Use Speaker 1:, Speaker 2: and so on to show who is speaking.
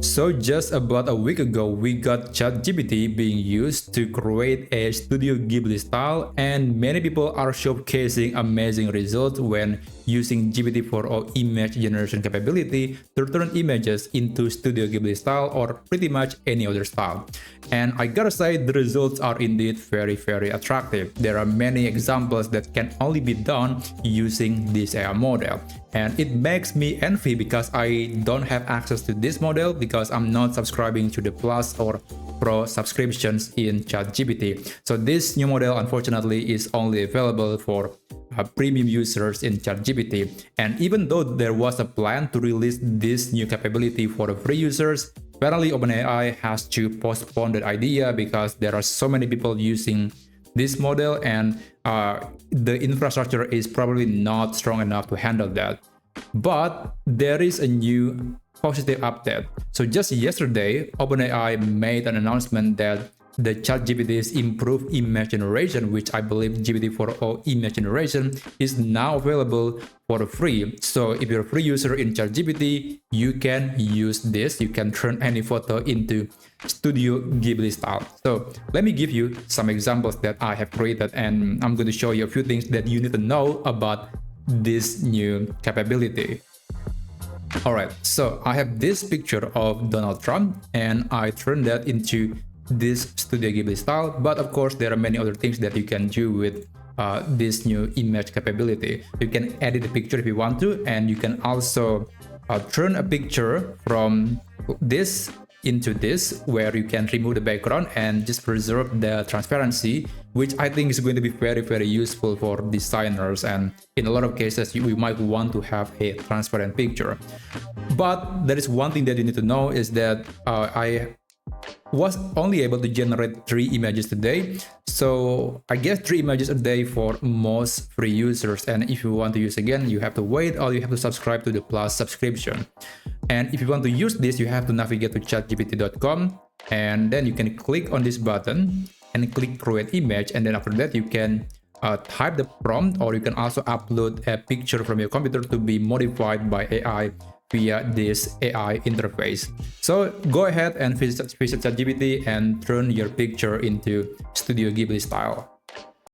Speaker 1: So just about a week ago, we got ChatGPT being used to create a Studio Ghibli style, and many people are showcasing amazing results when using GPT-4o image generation capability to turn images into Studio Ghibli style or pretty much any other style. And I gotta say, the results are indeed very attractive. There are many examples that can only be done using this AI model. And it makes me envy because I don't have access to this model because I'm not subscribing to the Plus or Pro subscriptions in ChatGPT. So this new model, unfortunately, is only available for premium users in ChatGPT. And even though there was a plan to release this new capability for the free users, apparently OpenAI has to postpone that idea because there are so many people using this model, and the infrastructure is probably not strong enough to handle that. But there is a new positive update. So just yesterday, OpenAI made an announcement that the ChatGPT's improved image generation, which I believe GPT-4o image generation, is now available for free. So if you're a free user in ChatGPT, you can use this. You can turn any photo into Studio Ghibli style. So let me give you some examples that I have created, and I'm going to show you a few things that you need to know about this new capability. Alright, so I have this picture of Donald Trump, and I turned that into this Studio Ghibli style, but of course there are many other things that you can do with this new image capability. You can edit the picture if you want to, and you can also turn a picture from this into this, where you can remove the background and just preserve the transparency, which I think is going to be very useful for designers, and in a lot of cases we might want to have a transparent picture. But there is one thing that you need to know is that I was only able to generate 3 images today. So I guess 3 images a day for most free users, and if you want to use again, you have to wait or you have to subscribe to the Plus subscription. And if you want to use this, you have to navigate to chatgpt.com, and then you can click on this button and click create image, and then after that you can type the prompt, or you can also upload a picture from your computer to be modified by AI via this AI interface. So go ahead and visit ChatGPT and turn your picture into Studio Ghibli style.